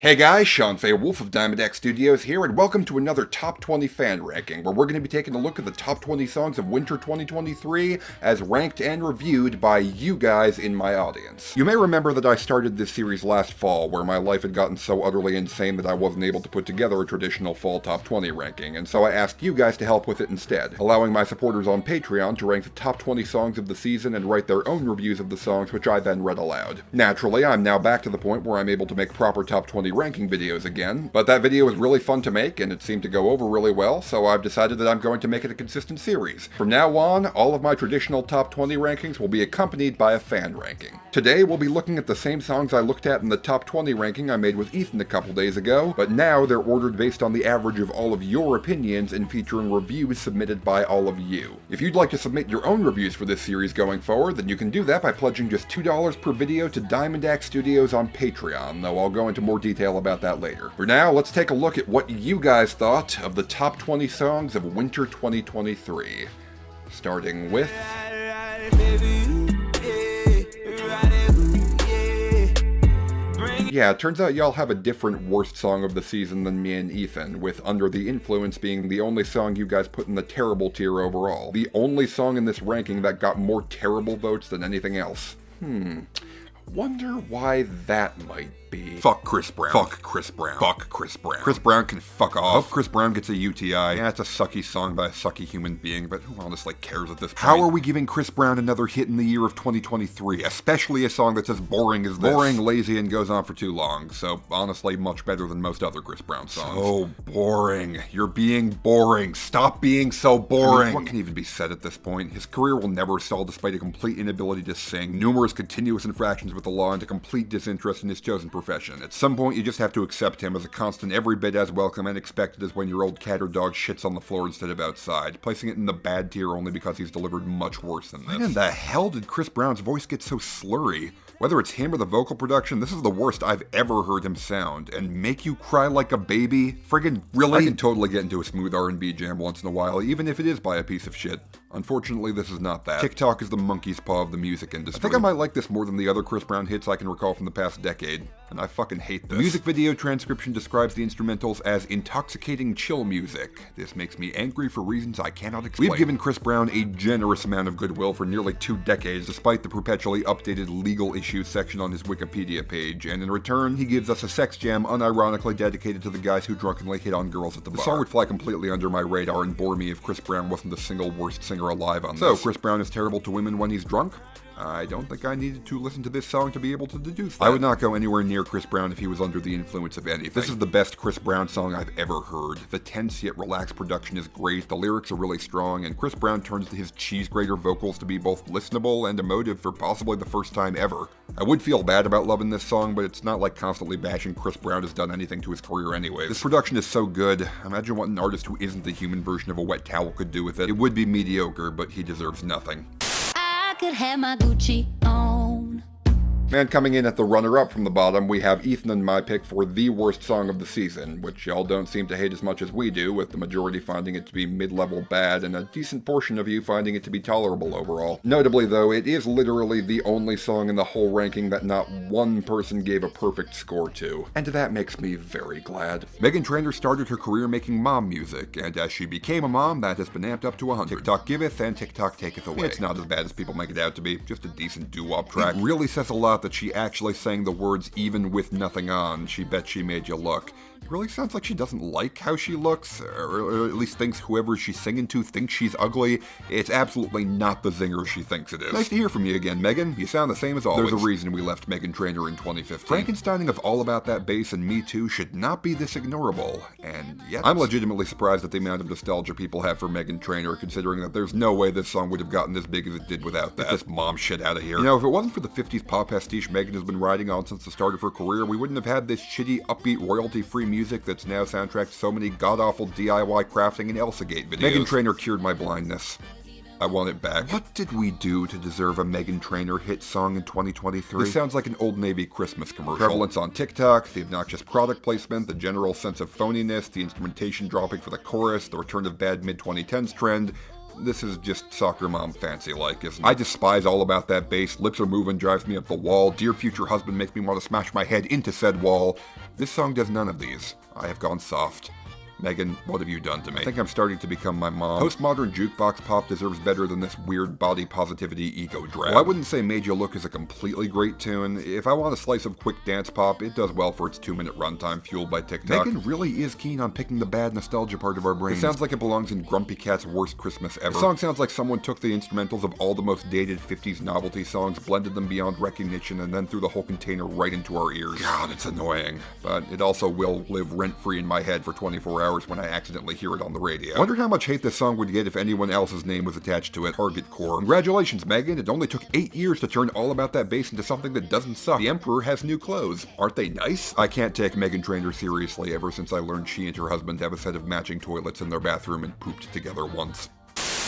Hey guys, Fay-Wolfe of Diamond X Studios here, and welcome to another Top 20 fan ranking, where we're going to be taking a look at the top 20 songs of winter 2023 as ranked and reviewed by you guys in my audience. You may remember that I started this series last fall, where my life had gotten so utterly insane that I wasn't able to put together a traditional fall top 20 ranking, and so I asked you guys to help with it instead, allowing my supporters on Patreon to rank the top 20 songs of the season and write their own reviews of the songs, which I then read aloud. Naturally, I'm now back to the point where I'm able to make proper top 20 ranking videos again, but that video was really fun to make and it seemed to go over really well, so I've decided that I'm going to make it a consistent series. From now on, all of my traditional top 20 rankings will be accompanied by a fan ranking. Today, we'll be looking at the same songs I looked at in the top 20 ranking I made with Ethan a couple days ago, but now they're ordered based on the average of all of your opinions and featuring reviews submitted by all of you. If you'd like to submit your own reviews for this series going forward, then you can do that by pledging just $2 per video to Diamond X Studios on Patreon, though I'll go into more detail about that later. For now, let's take a look at what you guys thought of the top 20 songs of winter 2023. Starting with... Yeah, it turns out y'all have a different worst song of the season than me and Ethan, with Under the Influence being the only song you guys put in the terrible tier overall. The only song in this ranking that got more terrible votes than anything else. Wonder why that might be. Fuck Chris Brown. Fuck Chris Brown. Fuck Chris Brown. Chris Brown can fuck off. I hope Chris Brown gets a UTI. Yeah, it's a sucky song by a sucky human being, but who honestly cares at this point? How are we giving Chris Brown another hit in the year of 2023? Especially a song that's as boring as this. Boring, lazy, and goes on for too long. So, honestly, much better than most other Chris Brown songs. So boring. You're being boring. Stop being so boring. I mean, what can even be said at this point? His career will never stall despite a complete inability to sing, numerous continuous infractions with the law, and a complete disinterest in his chosen profession. At some point, you just have to accept him as a constant every bit as welcome and expected as when your old cat or dog shits on the floor instead of outside, placing it in the bad tier only because he's delivered much worse than this. When in the hell did Chris Brown's voice get so slurry? Whether it's him or the vocal production, this is the worst I've ever heard him sound. And make you cry like a baby? Friggin' really? I can totally get into a smooth R&B jam once in a while, even if it is by a piece of shit. Unfortunately, this is not that. TikTok is the monkey's paw of the music industry. I think I might like this more than the other Chris Brown hits I can recall from the past decade, and I fucking hate this. The music video transcription describes the instrumentals as intoxicating chill music. This makes me angry for reasons I cannot explain. We've given Chris Brown a generous amount of goodwill for nearly 2 decades, despite the perpetually updated legal issues section on his Wikipedia page, and in return, he gives us a sex jam unironically dedicated to the guys who drunkenly hit on girls at the bar. The song would fly completely under my radar and bore me if Chris Brown wasn't the single worst singer alive on this. So, Chris Brown is terrible to women when he's drunk? I don't think I needed to listen to this song to be able to deduce that. I would not go anywhere near Chris Brown if he was under the influence of anything. This is the best Chris Brown song I've ever heard. The tense yet relaxed production is great, the lyrics are really strong, and Chris Brown turns his cheese grater vocals to be both listenable and emotive for possibly the first time ever. I would feel bad about loving this song, but it's not like constantly bashing Chris Brown has done anything to his career anyways. This production is so good. Imagine what an artist who isn't the human version of a wet towel could do with it. It would be mediocre, but he deserves nothing. Could have my Gucci on. And coming in at the runner-up from the bottom, we have Ethan and my pick for the worst song of the season, which y'all don't seem to hate as much as we do, with the majority finding it to be mid-level bad and a decent portion of you finding it to be tolerable overall. Notably though, it is literally the only song in the whole ranking that not one person gave a perfect score to, and that makes me very glad. Meghan Trainor started her career making mom music, and as she became a mom, that has been amped up to 100. TikTok giveth and TikTok taketh away. It's not as bad as people make it out to be, just a decent doo-wop track. It really says a lot that she actually sang the words "even with nothing on, she bet she made you look." It really sounds like she doesn't like how she looks, or at least thinks whoever she's singing to thinks she's ugly. It's absolutely not the zinger she thinks it is. Nice to hear from you again, Megan. You sound the same as always. There's a reason we left Meghan Trainor in 2015. Frankensteining of All About That Bass and Me Too should not be this ignorable, and yet I'm legitimately surprised at the amount of nostalgia people have for Meghan Trainor, considering that there's no way this song would have gotten as big as it did without that. Get this mom shit out of here. You know, if it wasn't for the 50s pop pastiche Meghan has been riding on since the start of her career, we wouldn't have had this shitty, upbeat, royalty-free music that's now soundtracked so many god-awful DIY crafting and Elsagate videos. Meghan Trainor cured my blindness. I want it back. What did we do to deserve a Meghan Trainor hit song in 2023? This sounds like an Old Navy Christmas commercial. Prevalence on TikTok, the obnoxious product placement, the general sense of phoniness, the instrumentation dropping for the chorus, the return of bad mid-2010s trend. This is just soccer mom fancy-like, isn't it? I despise all about that bass. Lips are moving, drives me up the wall. Dear future husband makes me want to smash my head into said wall. This song does none of these. I have gone soft. Megan, what have you done to me? I think I'm starting to become my mom. Postmodern jukebox pop deserves better than this weird body positivity ego drag. Well, I wouldn't say Made You Look is a completely great tune. If I want a slice of quick dance pop, it does well for its 2-minute runtime fueled by TikTok. Megan really is keen on picking the bad nostalgia part of our brains. It sounds like it belongs in Grumpy Cat's Worst Christmas Ever. The song sounds like someone took the instrumentals of all the most dated 50s novelty songs, blended them beyond recognition, and then threw the whole container right into our ears. God, it's annoying. But it also will live rent-free in my head for 24 hours when I accidentally hear it on the radio. I wonder how much hate this song would get if anyone else's name was attached to it. Target Core. Congratulations, Megan. It only took 8 years to turn All About That Bass into something that doesn't suck. The Emperor has new clothes. Aren't they nice? I can't take Megan Trainor seriously ever since I learned she and her husband have a set of matching toilets in their bathroom and pooped together once.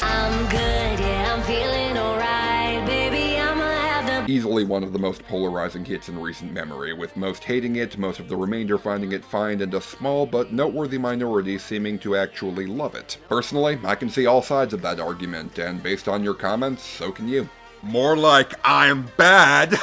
I'm good, yeah, I'm feeling alright, baby, I'ma have the... Easily one of the most polarizing hits in recent memory, with most hating it, most of the remainder finding it fine, and a small but noteworthy minority seeming to actually love it. Personally, I can see all sides of that argument, and based on your comments, so can you. More like I'm bad!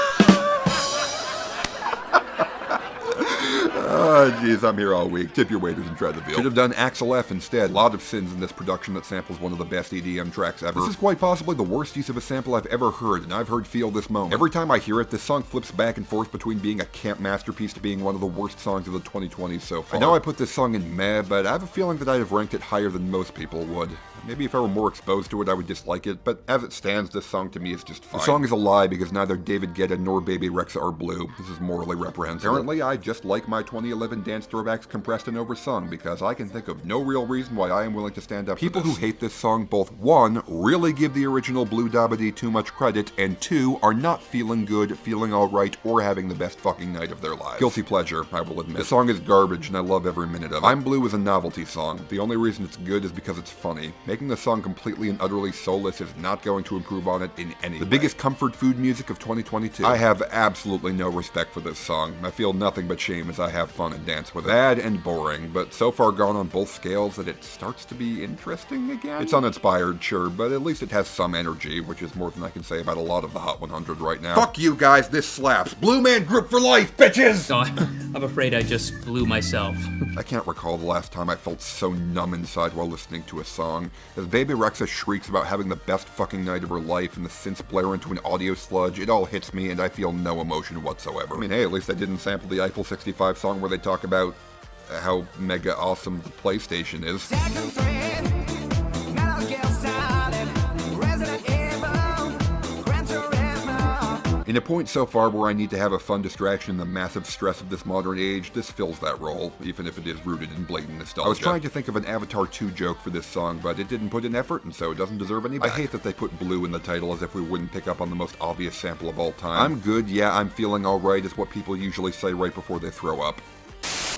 Oh, jeez, I'm here all week. Tip your waiters and try the veal. Should have done Axel F instead. A lot of sins in this production that samples one of the best EDM tracks ever. This is quite possibly the worst use of a sample I've ever heard, and I've heard Feel This Moment. Every time I hear it, this song flips back and forth between being a camp masterpiece to being one of the worst songs of the 2020s so far. I know I put this song in meh, but I have a feeling that I'd have ranked it higher than most people would. Maybe if I were more exposed to it, I would dislike it, but as it stands, this song to me is just fine. The song is a lie because neither David Guetta nor Baby Rexha are blue. This is morally reprehensible. Apparently, I just like my 2011 dance throwbacks compressed and oversung because I can think of no real reason why I am willing to stand up for this. People who hate this song both, 1, really give the original Blue Dabba too much credit, and 2, are not feeling good, feeling alright, or having the best fucking night of their lives. Guilty pleasure, I will admit. The song is garbage and I love every minute of it. I'm Blue is a novelty song. The only reason it's good is because it's funny. Making the song completely and utterly soulless is not going to improve on it in any way. The biggest comfort food music of 2022. I have absolutely no respect for this song. I feel nothing but shame as I have fun and dance with it. Bad and boring, but so far gone on both scales that it starts to be interesting again. It's uninspired, sure, but at least it has some energy, which is more than I can say about a lot of the Hot 100 right now. Fuck you guys, this slaps. Blue Man Group for life, bitches! Oh, I'm afraid I just blew myself. I can't recall the last time I felt so numb inside while listening to a song. As Baby Rexha shrieks about having the best fucking night of her life and the synths blare into an audio sludge, it all hits me and I feel no emotion whatsoever. I mean, hey, at least I didn't sample the Eiffel 65 song where they talk about how mega awesome the PlayStation is. In a point so far where I need to have a fun distraction in the massive stress of this modern age, this fills that role, even if it is rooted in blatant nostalgia. I was trying to think of an Avatar 2 joke for this song, but it didn't put in effort, and so it doesn't deserve any back. I hate that they put Blue in the title as if we wouldn't pick up on the most obvious sample of all time. I'm good, yeah, I'm feeling alright is what people usually say right before they throw up.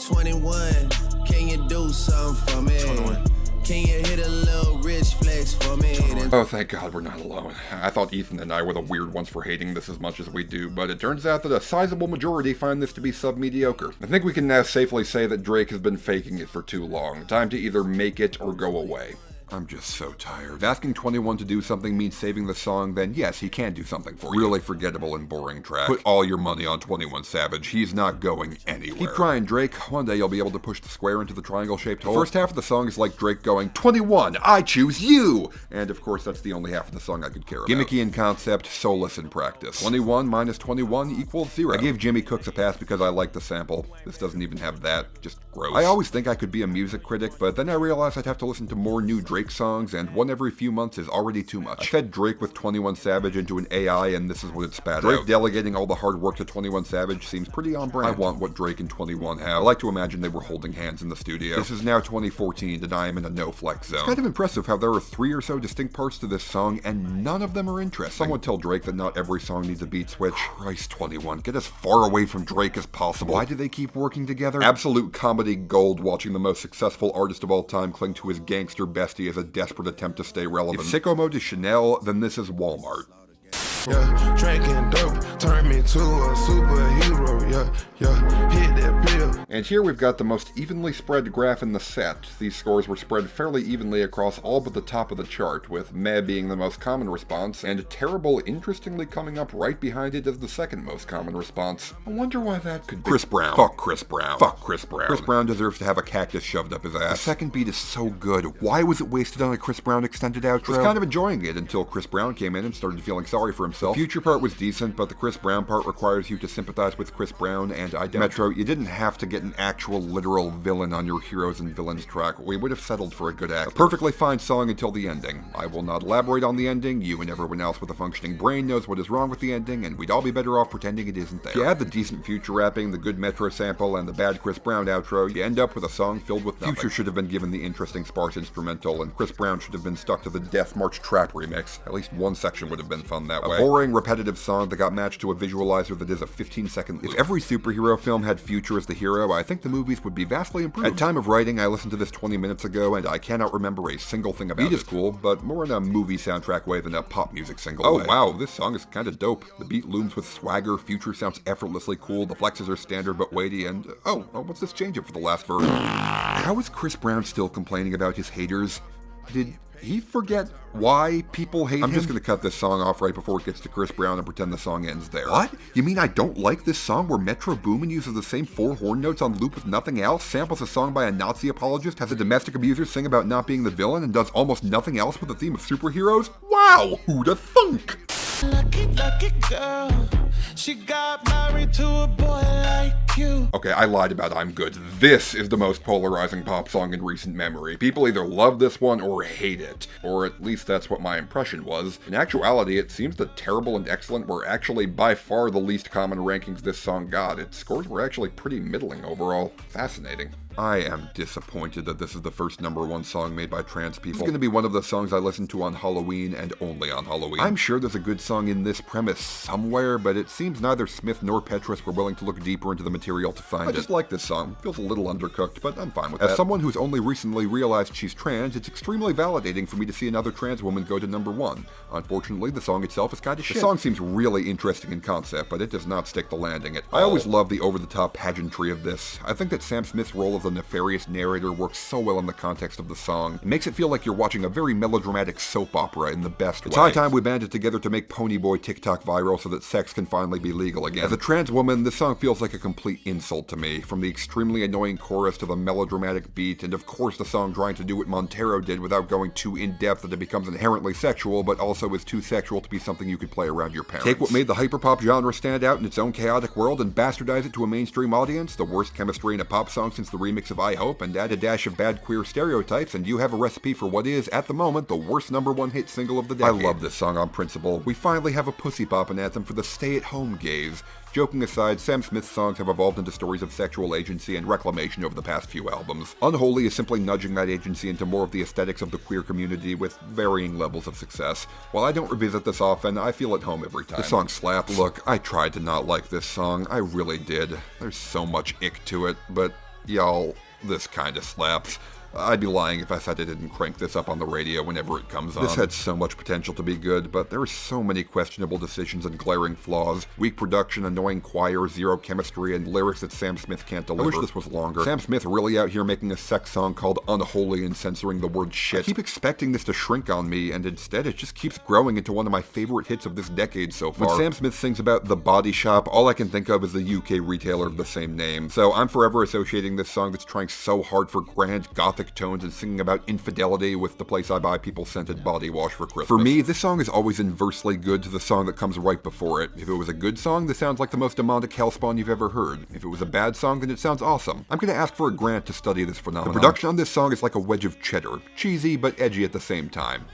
21, can you do something for me? 21. Can you hit a little rich flex for me? Oh, thank God we're not alone. I thought Ethan and I were the weird ones for hating this as much as we do, but it turns out that a sizable majority find this to be sub-mediocre. I think we can now safely say that Drake has been faking it for too long. Time to either make it or go away. I'm just so tired. If asking 21 to do something means saving the song, then yes, he can do something for you. Really forgettable and boring track. Put all your money on 21 Savage. He's not going anywhere. Keep trying, Drake. One day you'll be able to push the square into the triangle-shaped hole. The first half of the song is like Drake going, 21, I choose you! And of course, that's the only half of the song I could care about. Gimmicky in concept, soulless in practice. 21 minus 21 equals 0. I gave Jimmy Cooks a pass because I like the sample. This doesn't even have that. Just gross. I always think I could be a music critic, but then I realized I'd have to listen to more new Drake songs, and one every few months is already too much. I fed Drake with 21 Savage into an AI, and this is what it spat out. Drake delegating all the hard work to 21 Savage seems pretty on brand. I want what Drake and 21 have. I like to imagine they were holding hands in the studio. This is now 2014, and I am in a no-flex zone. It's kind of impressive how there are 3 or so distinct parts to this song, and none of them are interesting. Someone tell Drake that not every song needs a beat switch. Christ, 21, get as far away from Drake as possible. Why do they keep working together? Absolute comedy gold watching the most successful artist of all time cling to his gangster bestie as a desperate attempt to stay relevant. If Sicko Mode is Chanel, then this is Walmart. Yeah, drinking dope turned me to a superhero. Yeah, hit that pill. And here we've got the most evenly spread graph in the set. These scores were spread fairly evenly across all but the top of the chart, with meh being the most common response, and terrible interestingly coming up right behind it as the second most common response. I wonder why that could be. Chris Brown. Fuck Chris Brown. Fuck Chris Brown. Chris Brown deserves to have a cactus shoved up his ass. The second beat is so good. Why was it wasted on a Chris Brown extended outro? I was kind of enjoying it until Chris Brown came in and started feeling sorry for himself. The future part was decent, but the Chris Brown part requires you to sympathize with Chris Brown, and I don't. Metro, you didn't have to get an actual literal villain on your Heroes and Villains track. We would have settled for a good actor. A perfectly fine song until the ending. I will not elaborate on the ending. You and everyone else with a functioning brain knows what is wrong with the ending, and we'd all be better off pretending it isn't there. If you add the decent Future rapping, the good Metro sample, and the bad Chris Brown outro, you end up with a song filled with nothing. Future should have been given the interesting sparse instrumental, and Chris Brown should have been stuck to the Death March trap remix. At least one section would have been fun that way. A boring, repetitive song that got matched to a visualizer that is a 15-second loop. If every superhero film had Future as the hero, I think the movies would be vastly improved. At time of writing, I listened to this 20 minutes ago, and I cannot remember a single thing about it. Beat is cool, but more in a movie soundtrack way than a pop music single way. Oh wow, this song is kinda dope. The beat looms with swagger, Future sounds effortlessly cool, the flexes are standard but weighty, and oh, what's this change up for the last verse? How is Chris Brown still complaining about his haters? Did he forget why people hate him? I'm just gonna cut this song off right before it gets to Chris Brown and pretend the song ends there. What? You mean I don't like this song where Metro Boomin uses the same 4 horn notes on loop with nothing else, samples a song by a Nazi apologist, has a domestic abuser sing about not being the villain, and does almost nothing else with the theme of superheroes? Wow! Who'da thunk? Lucky girl, she got married to a boy like you. Okay, I lied about I'm Good. This is the most polarizing pop song in recent memory. People either love this one or hate it. Or at least that's what my impression was. In actuality, it seems that Terrible and Excellent were actually by far the least common rankings this song got. Its scores were actually pretty middling overall. Fascinating. I am disappointed that this is the first #1 song made by trans people. It's going to be one of the songs I listen to on Halloween and only on Halloween. I'm sure there's a good song in this premise somewhere, but it seems neither Smith nor Petrus were willing to look deeper into the material to find it. I just like this song. Feels a little undercooked, but I'm fine with that. As someone who's only recently realized she's trans, it's extremely validating for me to see another trans woman go to #1. Unfortunately, the song itself is kind of shit. The song seems really interesting in concept, but it does not stick the landing at all. I always love the over-the-top pageantry of this. I think that Sam Smith's role as the nefarious narrator works so well in the context of the song. It makes it feel like you're watching a very melodramatic soap opera in the best way. It's high time we banded together to make Ponyboy TikTok viral so that sex can finally be legal again. As a trans woman, this song feels like a complete insult to me, from the extremely annoying chorus to the melodramatic beat, and of course the song trying to do what Montero did without going too in-depth that it becomes inherently sexual, but also is too sexual to be something you could play around your parents. Take what made the hyperpop genre stand out in its own chaotic world and bastardize it to a mainstream audience, the worst chemistry in a pop song since the remix of I Hope, and add a dash of bad queer stereotypes, and you have a recipe for what is, at the moment, the worst #1 hit single of the decade. I love this song on principle. We finally have a pussy poppin' anthem for the stay-at-home gays. Joking aside, Sam Smith's songs have evolved into stories of sexual agency and reclamation over the past few albums. Unholy is simply nudging that agency into more of the aesthetics of the queer community with varying levels of success. While I don't revisit this often, I feel at home every time. The song slaps. Look, I tried to not like this song. I really did. There's so much ick to it, but y'all, this kinda slaps. I'd be lying if I said I didn't crank this up on the radio whenever it comes on. This had so much potential to be good, but there are so many questionable decisions and glaring flaws. Weak production, annoying choir, zero chemistry, and lyrics that Sam Smith can't deliver. I wish this was longer. Sam Smith really out here making a sex song called Unholy and censoring the word shit. I keep expecting this to shrink on me, and instead it just keeps growing into one of my favorite hits of this decade so far. When Sam Smith sings about the Body Shop, all I can think of is the UK retailer of the same name. So I'm forever associating this song that's trying so hard for grand gothic tones and singing about infidelity with the place I buy people scented body wash for Christmas. For me, this song is always inversely good to the song that comes right before it. If it was a good song, this sounds like the most demonic hellspawn you've ever heard. If it was a bad song, then it sounds awesome. I'm gonna ask for a grant to study this phenomenon. The production on this song is like a wedge of cheddar. Cheesy, but edgy at the same time.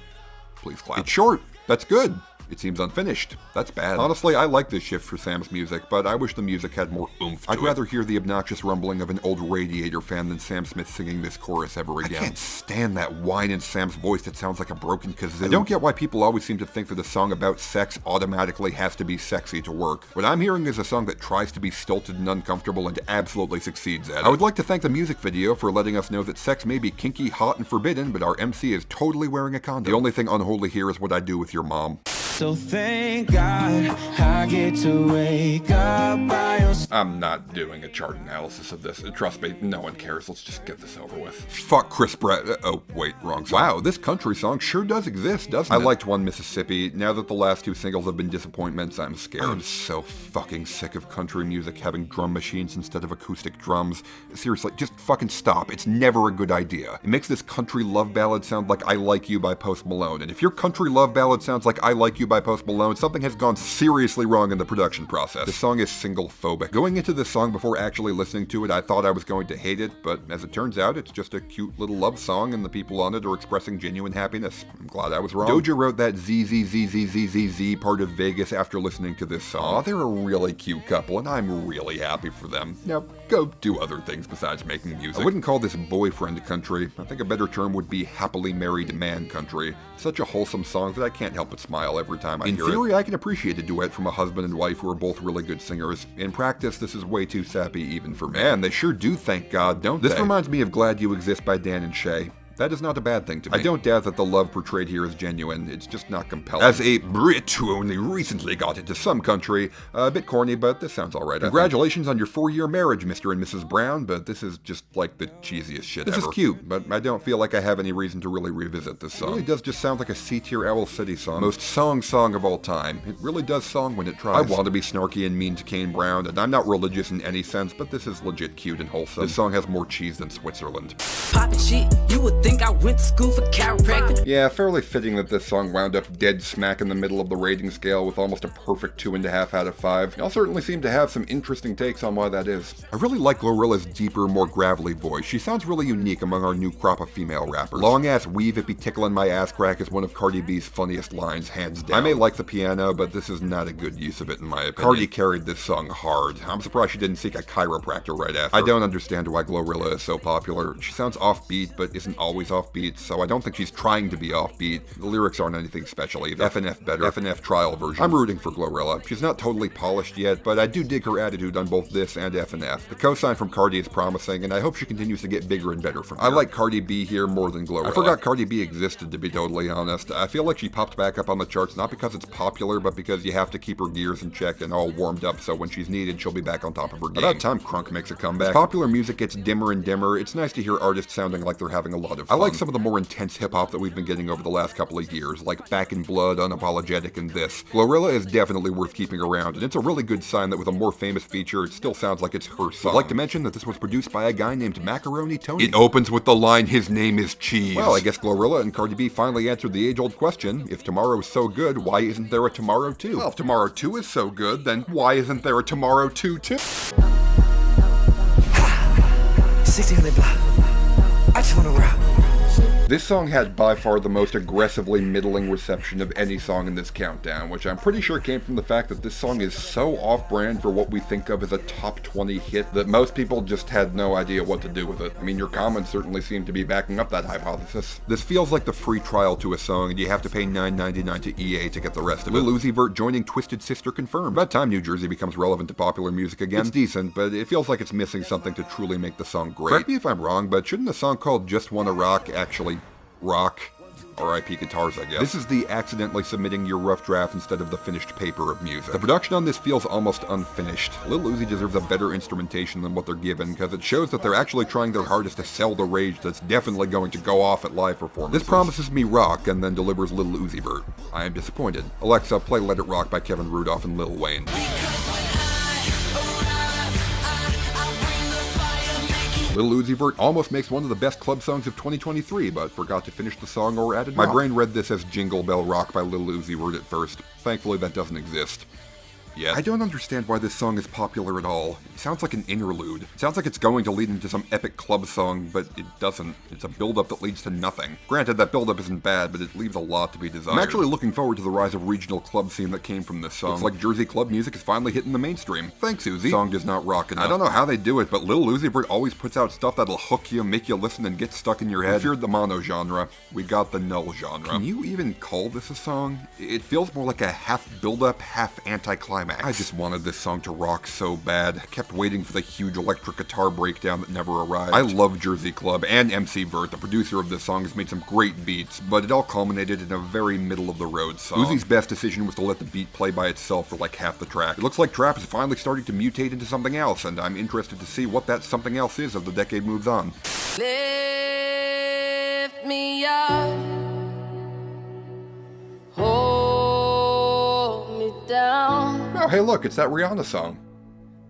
Please clap. It's short. That's good. It seems unfinished. That's bad. Honestly, I like this shift for Sam's music, but I wish the music had more oomph to it. I'd rather hear the obnoxious rumbling of an old Radiator fan than Sam Smith singing this chorus ever again. I can't stand that whine in Sam's voice that sounds like a broken kazoo. I don't get why people always seem to think that a song about sex automatically has to be sexy to work. What I'm hearing is a song that tries to be stilted and uncomfortable and absolutely succeeds at it. I would like to thank the music video for letting us know that sex may be kinky, hot, and forbidden, but our MC is totally wearing a condom. The only thing unholy here is what I do with your mom. So thank God I get to wake up by your side. I'm not doing a chart analysis of this. Trust me, no one cares. Let's just get this over with. Fuck Chris Brett. Oh, wait, wrong song. Wow, this country song sure does exist, doesn't it? I liked One Mississippi. Now that the last two singles have been disappointments, I'm scared. I'm so fucking sick of country music having drum machines instead of acoustic drums. Seriously, just fucking stop. It's never a good idea. It makes this country love ballad sound like I Like You by Post Malone. And if your country love ballad sounds like I Like You by Post Malone, something has gone seriously wrong in the production process. The song is single-phobic. Going into this song before actually listening to it, I thought I was going to hate it, but as it turns out, it's just a cute little love song and the people on it are expressing genuine happiness. I'm glad I was wrong. Doja wrote that ZZZZZZZ part of Vegas after listening to this song. Aw, they're a really cute couple and I'm really happy for them. Now, go do other things besides making music. I wouldn't call this boyfriend country. I think a better term would be happily married man country. Such a wholesome song that I can't help but smile every time I hear it. In theory, I can appreciate a duet from a husband and wife who are both really good singers. In practice, this is way too sappy even for me. Man, they sure do, thank God, don't they? This reminds me of Glad You Exist by Dan and Shay. That is not a bad thing to me. I don't doubt that the love portrayed here is genuine, it's just not compelling. As a Brit who only recently got into some country, a bit corny, but this sounds alright. Congratulations on your 4-year marriage, Mr. and Mrs. Brown, but this is just like the cheesiest shit ever. This is cute, but I don't feel like I have any reason to really revisit this song. It really does just sound like a C-tier Owl City song. Most song of all time. It really does song when it tries. I want to be snarky and mean to Kane Brown, and I'm not religious in any sense, but this is legit cute and wholesome. This song has more cheese than Switzerland. Poppin' shit, you would think I went to school for chiropractic. Yeah, fairly fitting that this song wound up dead smack in the middle of the rating scale with almost a perfect 2.5 out of 5. Y'all certainly seem to have some interesting takes on why that is. I really like Glorilla's deeper, more gravelly voice. She sounds really unique among our new crop of female rappers. Long-ass weave it be tickling my ass crack is one of Cardi B's funniest lines, hands down. I may like the piano, but this is not a good use of it in my opinion. Cardi carried this song hard. I'm surprised she didn't seek a chiropractor right after. I don't understand why Glorilla is so popular. She sounds offbeat, but isn't always offbeat, so I don't think she's trying to be offbeat. The lyrics aren't anything special either. FNF better. FNF trial version. I'm rooting for Glorilla. She's not totally polished yet, but I do dig her attitude on both this and FNF. The cosign from Cardi is promising, and I hope she continues to get bigger and better from here. I like Cardi B here more than Glorilla. I forgot Cardi B existed, to be totally honest. I feel like she popped back up on the charts not because it's popular, but because you have to keep her gears in check and all warmed up so when she's needed, she'll be back on top of her game. About time Crunk makes a comeback. As popular music gets dimmer and dimmer, it's nice to hear artists sounding like they're having a lot of fun. I like some of the more intense hip-hop that we've been getting over the last couple of years, like Back in Blood, Unapologetic, and this. Glorilla is definitely worth keeping around, and it's a really good sign that with a more famous feature, it still sounds like it's her song. I'd like to mention that this was produced by a guy named Macaroni Tony. It opens with the line, "His name is Cheese." Well, I guess Glorilla and Cardi B finally answered the age-old question, if tomorrow is so good, why isn't there a Tomorrow 2? Well, if Tomorrow 2 is so good, then why isn't there a Tomorrow 2 too? 1600 block. I just wanna rock. This song had by far the most aggressively middling reception of any song in this countdown, which I'm pretty sure came from the fact that this song is so off-brand for what we think of as a top 20 hit that most people just had no idea what to do with it. I mean, your comments certainly seem to be backing up that hypothesis. This feels like the free trial to a song, and you have to pay $9.99 to EA to get the rest of it. Lil Uzi Vert joining Twisted Sister confirmed. About time New Jersey becomes relevant to popular music again. It's decent, but it feels like it's missing something to truly make the song great. Correct me if I'm wrong, but shouldn't a song called Just Wanna Rock actually rock? R.I.P. guitars, I guess. This is the accidentally submitting your rough draft instead of the finished paper of music. The production on this feels almost unfinished. Lil Uzi deserves a better instrumentation than what they're given, because it shows that they're actually trying their hardest to sell the rage that's definitely going to go off at live performances. This promises me rock, and then delivers Lil Uzi Vert. I am disappointed. Alexa, play Let It Rock by Kevin Rudolph and Lil Wayne. Lil Uzi Vert almost makes one of the best club songs of 2023, but forgot to finish the song or added rock. My brain read this as Jingle Bell Rock by Lil Uzi Vert at first. Thankfully that doesn't exist. Yeah. I don't understand why this song is popular at all. It sounds like an interlude. It sounds like it's going to lead into some epic club song, but it doesn't. It's a build-up that leads to nothing. Granted, that build-up isn't bad, but it leaves a lot to be desired. I'm actually looking forward to the rise of regional club scene that came from this song. Looks like Jersey club music is finally hitting the mainstream. Thanks, Uzi. The song does not rock enough. I don't know how they do it, but Lil Uzi Vert always puts out stuff that'll hook you, make you listen, and get stuck in your head. We feared the mono genre. We got the null genre. Can you even call this a song? It feels more like a half build-up, half anticlimax. climax. I just wanted this song to rock so bad. I kept waiting for the huge electric guitar breakdown that never arrived. I love Jersey Club, and MC Vert, the producer of this song, has made some great beats, but it all culminated in a very middle-of-the-road song. Uzi's best decision was to let the beat play by itself for like half the track. It looks like trap is finally starting to mutate into something else, and I'm interested to see what that something else is as the decade moves on. Lift me up, hold me down, Oh, hey look, it's that Rihanna song.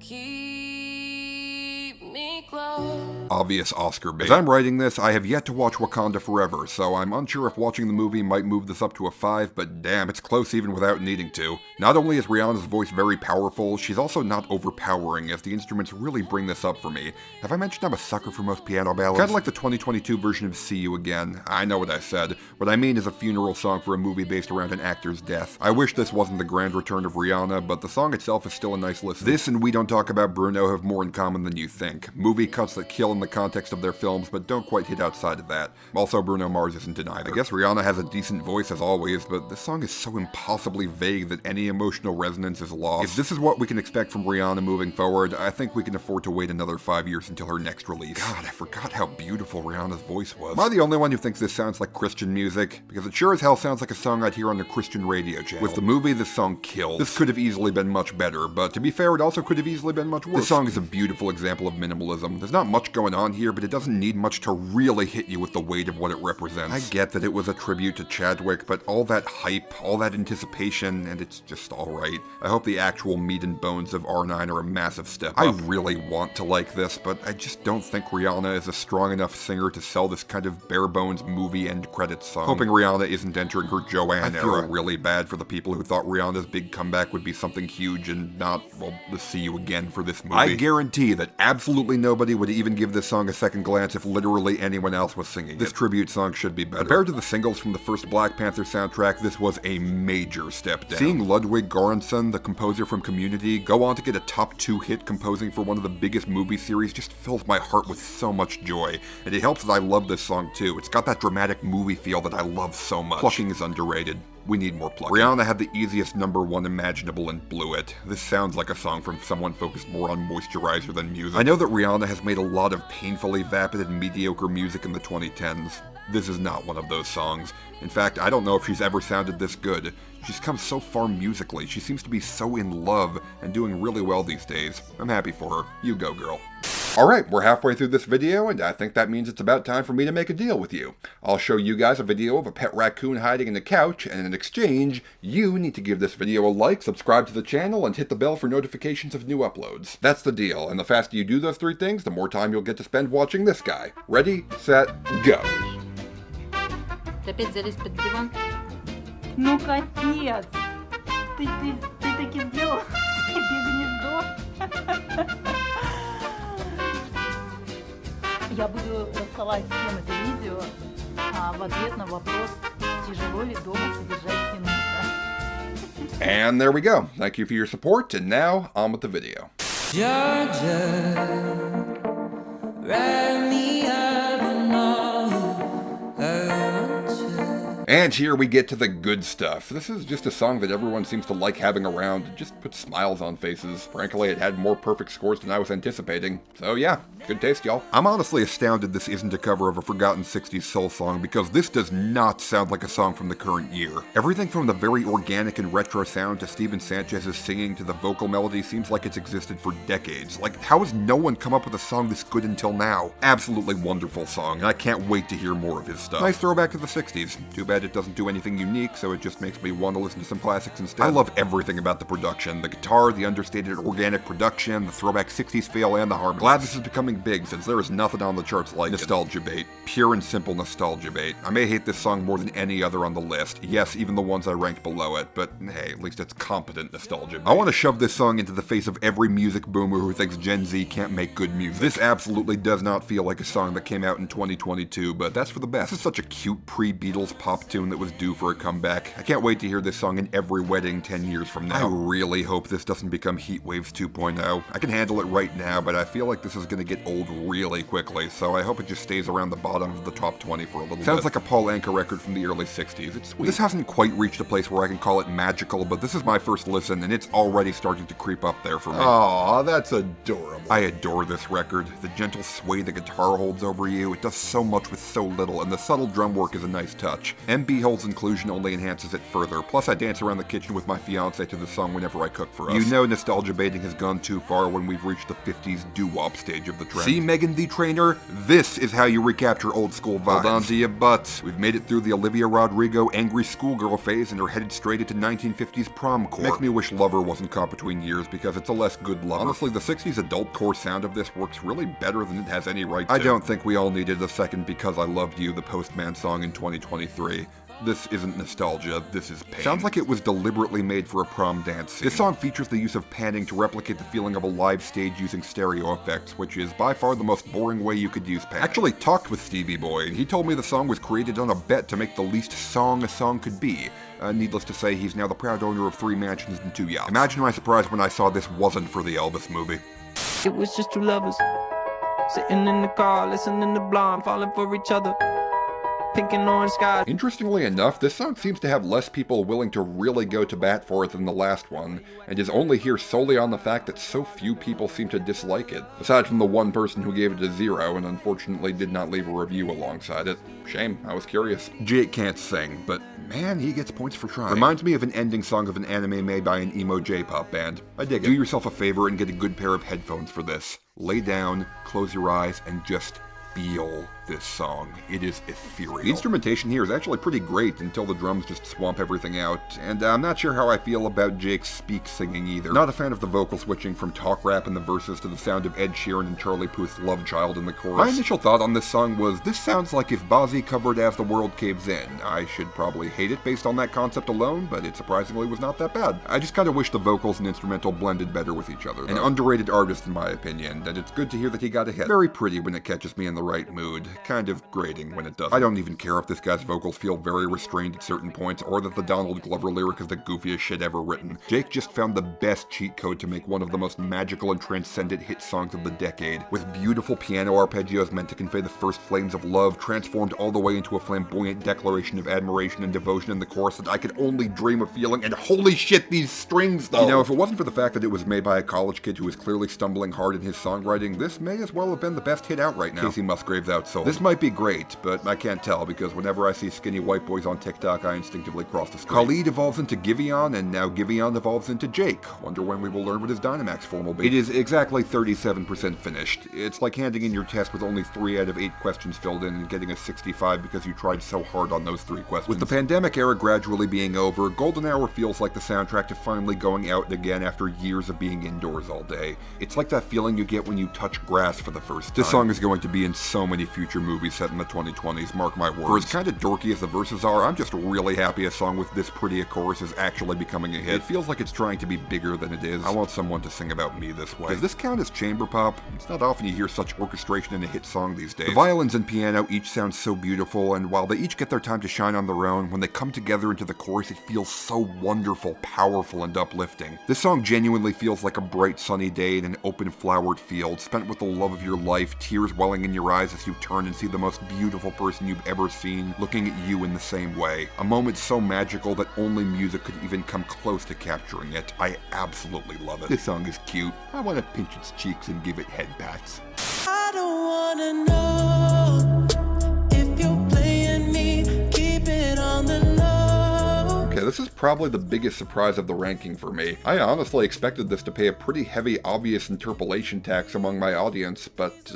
keep me close. Obvious Oscar bait. As I'm writing this, I have yet to watch Wakanda Forever, so I'm unsure if watching the movie might move this up to a 5, but damn, it's close even without needing to. Not only is Rihanna's voice very powerful, she's also not overpowering, as the instruments really bring this up for me. Have I mentioned I'm a sucker for most piano ballads? Kinda like the 2022 version of See You Again. I know what I said. What I mean is a funeral song for a movie based around an actor's death. I wish this wasn't the grand return of Rihanna, but the song itself is still a nice listen. This and We Don't Talk About Bruno have more in common than you think. Movie cuts that kill in the context of their films, but don't quite hit outside of that. Also, Bruno Mars isn't in either. I guess Rihanna has a decent voice as always, but this song is so impossibly vague that any emotional resonance is lost. If this is what we can expect from Rihanna moving forward, I think we can afford to wait another 5 years until her next release. God, I forgot how beautiful Rihanna's voice was. Am I the only one who thinks this sounds like Christian music? Because it sure as hell sounds like a song I'd hear on a Christian radio channel. With the movie, this song kills. This could have easily been much better, but to be fair, it also could have easily been much worse. This song is a beautiful example of minimalism. There's not much going on here, but it doesn't need much to really hit you with the weight of what it represents. I get that it was a tribute to Chadwick, but all that hype, all that anticipation, and it's just alright. I hope the actual meat and bones of R9 are a massive step up. I really want to like this, but I just don't think Rihanna is a strong enough singer to sell this kind of bare-bones movie end credits song. Hoping Rihanna isn't entering her Joanne era. I feel really bad for the people who thought Rihanna's big comeback would be something huge and not, well, the See You Again for this movie. I guarantee that absolutely nobody would even give this song a second glance if literally anyone else was singing. This tribute song should be better. Compared to the singles from the first Black Panther soundtrack, this was a major step down. Seeing Ludwig Göransson, the composer from Community, go on to get a top 2 hit composing for one of the biggest movie series just fills my heart with so much joy. And it helps that I love this song too. It's got that dramatic movie feel that I love so much. Plucking is underrated. We need more plucking. Rihanna had the easiest #1 imaginable and blew it. This sounds like a song from someone focused more on moisturizer than music. I know that Rihanna has made a lot of painfully vapid and mediocre music in the 2010s. This is not one of those songs. In fact, I don't know if she's ever sounded this good. She's come so far musically. She seems to be so in love and doing really well these days. I'm happy for her. You go, girl. Alright, we're halfway through this video, and I think that means it's about time for me to make a deal with you. I'll show you guys a video of a pet raccoon hiding in the couch, and in exchange, you need to give this video a like, subscribe to the channel, and hit the bell for notifications of new uploads. That's the deal, and the faster you do those 3 things, the more time you'll get to spend watching this guy. Ready, set, go. Ты опять залез под диван? Ну капец! Ты таки сделал себе гнездо? Я буду рассылать всем это видео в ответ на вопрос, тяжело ли дома содержать кинуса. And there we go. Thank you for your support, and now, on with the video. Georgia, write me up and all And here we get to the good stuff. This is just a song that everyone seems to like having around. It just puts smiles on faces. Frankly, it had more perfect scores than I was anticipating. So yeah, good taste, y'all. I'm honestly astounded this isn't a cover of a forgotten 60s soul song, because this does not sound like a song from the current year. Everything from the very organic and retro sound to Steven Sanchez's singing to the vocal melody seems like it's existed for decades. Like, how has no one come up with a song this good until now? Absolutely wonderful song, and I can't wait to hear more of his stuff. Nice throwback to the 60s. Too bad it doesn't do anything unique, so it just makes me want to listen to some classics instead. I love everything about the production. The guitar, the understated organic production, the throwback 60s feel, and the harmony. Glad this is becoming big, since there is nothing on the charts like nostalgia bait. Pure and simple nostalgia bait. I may hate this song more than any other on the list. Yes, even the ones I ranked below it, but hey, at least it's competent nostalgia bait. I want to shove this song into the face of every music boomer who thinks Gen Z can't make good music. This absolutely does not feel like a song that came out in 2022, but that's for the best. This is such a cute pre-Beatles pop pop tune that was due for a comeback. I can't wait to hear this song in every wedding 10 years from now. I really hope this doesn't become Heat Waves 2.0. I can handle it right now, but I feel like this is gonna get old really quickly, so I hope it just stays around the bottom of the top 20 for a little bit. Sounds like a Paul Anka record from the early 60s. It's sweet. This hasn't quite reached a place where I can call it magical, but this is my first listen, and it's already starting to creep up there for me. Aw, that's adorable. I adore this record. The gentle sway the guitar holds over you, it does so much with so little, and the subtle drum work is a nice touch. MB Hall's inclusion only enhances it further, plus I dance around the kitchen with my fiance to the song whenever I cook for us. You know nostalgia baiting has gone too far when we've reached the 50s doo-wop stage of the trend. See Megan Thee Trainer? This is how you recapture old school vibes. Hold on to your butts. We've made it through the Olivia Rodrigo angry schoolgirl phase and are headed straight into 1950s prom core. Makes me wish Lover wasn't caught between years because it's a less good Lover. Honestly, the 60s adult core sound of this works really better than it has any right to. I don't think we all needed a second Because I Loved You, the Postman song in 2023. This isn't nostalgia, this is pain. Sounds like it was deliberately made for a prom dance scene. This song features the use of panning to replicate the feeling of a live stage using stereo effects, which is by far the most boring way you could use panning. I actually talked with Stevie Boy, and he told me the song was created on a bet to make the least song a song could be. Needless to say, he's now the proud owner of 3 mansions and 2 yachts. Imagine my surprise when I saw this wasn't for the Elvis movie. It was just two lovers sitting in the car, listening to Blonde, falling for each other. Pink and orange sky. Interestingly enough, this song seems to have less people willing to really go to bat for it than the last one, and is only here solely on the fact that so few people seem to dislike it, aside from the one person who gave it a 0 and unfortunately did not leave a review alongside it. Shame, I was curious. Jake can't sing, but man, he gets points for trying. Reminds me of an ending song of an anime made by an emo J-pop band. I dig it. Do yourself a favor and get a good pair of headphones for this. Lay down, close your eyes, and just feel this song. It is ethereal. The instrumentation here is actually pretty great until the drums just swamp everything out, and I'm not sure how I feel about Jake's speak singing either. Not a fan of the vocal switching from talk rap in the verses to the sound of Ed Sheeran and Charlie Puth's Love Child in the chorus. My initial thought on this song was, this sounds like if Bozzy covered As the World Caves In. I should probably hate it based on that concept alone, but it surprisingly was not that bad. I just kind of wish the vocals and instrumental blended better with each other. An underrated artist in my opinion, and it's good to hear that he got a hit. Very pretty when it catches me in the right mood. Kind of grating when it doesn't. I don't even care if this guy's vocals feel very restrained at certain points, or that the Donald Glover lyric is the goofiest shit ever written. Jake just found the best cheat code to make one of the most magical and transcendent hit songs of the decade, with beautiful piano arpeggios meant to convey the first flames of love, transformed all the way into a flamboyant declaration of admiration and devotion in the chorus that I could only dream of feeling, and holy shit, these strings though! You know, if it wasn't for the fact that it was made by a college kid who was clearly stumbling hard in his songwriting, this may as well have been the best hit out right now. Casey Musgrave's outsole. This might be great, but I can't tell because whenever I see skinny white boys on TikTok, I instinctively cross the screen. Khalid evolves into Giveon, and now Giveon evolves into Jake. Wonder when we will learn what his Dynamax form will be. It is exactly 37% finished. It's like handing in your test with only 3 out of 8 questions filled in and getting a 65 because you tried so hard on those 3 questions. With the pandemic era gradually being over, Golden Hour feels like the soundtrack to finally going out again after years of being indoors all day. It's like that feeling you get when you touch grass for the first time. This song is going to be in so many future movies set in the 2020s, mark my words. For as kind of dorky as the verses are, I'm just really happy a song with this pretty a chorus is actually becoming a hit. It feels like it's trying to be bigger than it is. I want someone to sing about me this way. Does this count as chamber pop? It's not often you hear such orchestration in a hit song these days. The violins and piano each sound so beautiful, and while they each get their time to shine on their own, when they come together into the chorus, it feels so wonderful, powerful, and uplifting. This song genuinely feels like a bright sunny day in an open flowered field, spent with the love of your life, tears welling in your eyes as you turn and see the most beautiful person you've ever seen looking at you in the same way. A moment so magical that only music could even come close to capturing it. I absolutely love it. This song is cute. I want to pinch its cheeks and give it head pats. I don't wanna know if you're playing me, keep it on the low. Okay, this is probably the biggest surprise of the ranking for me. I honestly expected this to pay a pretty heavy, obvious interpolation tax among my audience, but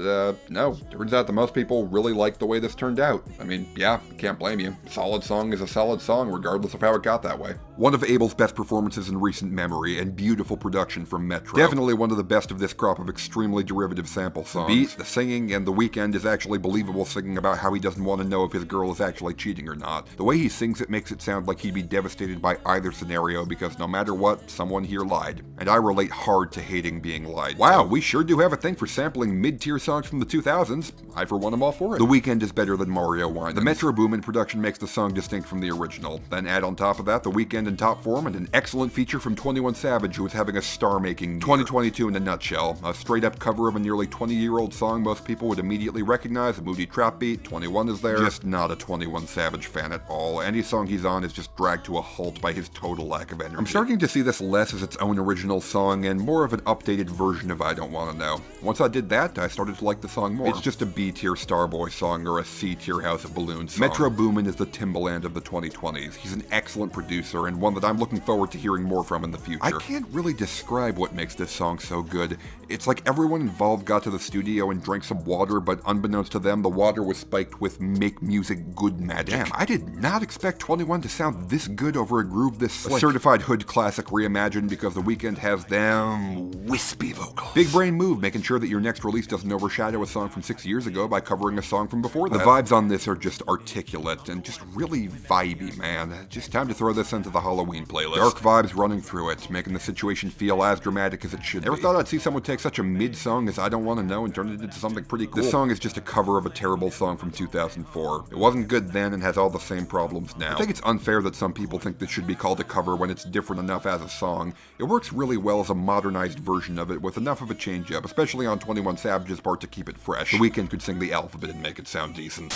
no. Turns out that most people really like the way this turned out. I mean, yeah, can't blame you. A solid song is a solid song, regardless of how it got that way. One of Abel's best performances in recent memory, and beautiful production from Metro. Definitely one of the best of this crop of extremely derivative sample songs. The beat, the singing, and The Weeknd is actually believable singing about how he doesn't want to know if his girl is actually cheating or not. The way he sings it makes it sound like he'd be devastated by either scenario because no matter what, someone here lied. And I relate hard to hating being lied. Wow, we sure do have a thing for sampling mid-tier songs from the 2000s. I for one am all for it. The Weeknd is better than Mario Winans. The Metro Boomin production makes the song distinct from the original. Then add on top of that the Weeknd in top form and an excellent feature from 21 Savage, who is having a star-making year. 2022 in a nutshell. A straight-up cover of a nearly 20-year-old song most people would immediately recognize, a moody trap beat. 21 is there. Just not a 21 Savage fan at all. Any song he's on is just dragged to a halt by his total lack of energy. I'm starting to see this less as its own original song and more of an updated version of I Don't Wanna Know. Once I did that, I started to like the song more. It's just a B-tier Starboy song or a C-tier House of Balloons song. Metro Boomin is the Timbaland of the 2020s. He's an excellent producer and one that I'm looking forward to hearing more from in the future. I can't really describe what makes this song so good. It's like everyone involved got to the studio and drank some water, but unbeknownst to them, the water was spiked with make music good magic. Damn, I did not expect 21 to sound this good over a groove this slick. A certified hood classic reimagined because The Weeknd has them wispy vocals. Big brain move, making sure that your next release doesn't overshadow a song from 6 years ago by covering a song from before that. The vibes on this are just articulate and just really vibey, man. Just time to throw this into the Halloween playlist. Dark vibes running through it, making the situation feel as dramatic as it should be. Ever thought I'd see someone take such a mid-song as I Don't Wanna Know and turn it into something pretty cool? This song is just a cover of a terrible song from 2004. It wasn't good then and has all the same problems now. I think it's unfair that some people think this should be called a cover when it's different enough as a song. It works really well as a modernized version of it with enough of a change-up, especially on 21 Savage's part to keep it fresh. The Weeknd could sing the alphabet and make it sound decent.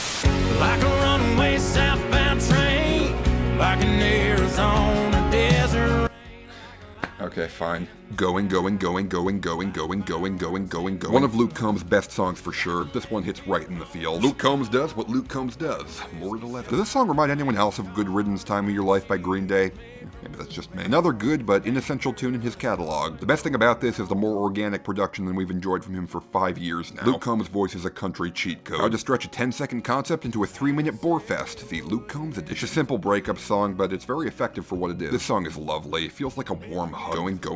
Like a runaway southbound train, like an Arizona desert. Okay, fine. Going. One of Luke Combs' best songs for sure. This one hits right in the field. Luke Combs does what Luke Combs does. More at 11. Does this song remind anyone else of Good Riddance Time of Your Life by Green Day? Maybe that's just me. Another good but inessential tune in his catalog. The best thing about this is the more organic production than we've enjoyed from him for 5 years now. Luke Combs' voice is a country cheat code. How to stretch a 10-second concept into a 3-minute bore fest. The Luke Combs edition. It's a simple breakup song, but it's very effective for what it is. This song is lovely. It feels like a warm hug. Going. The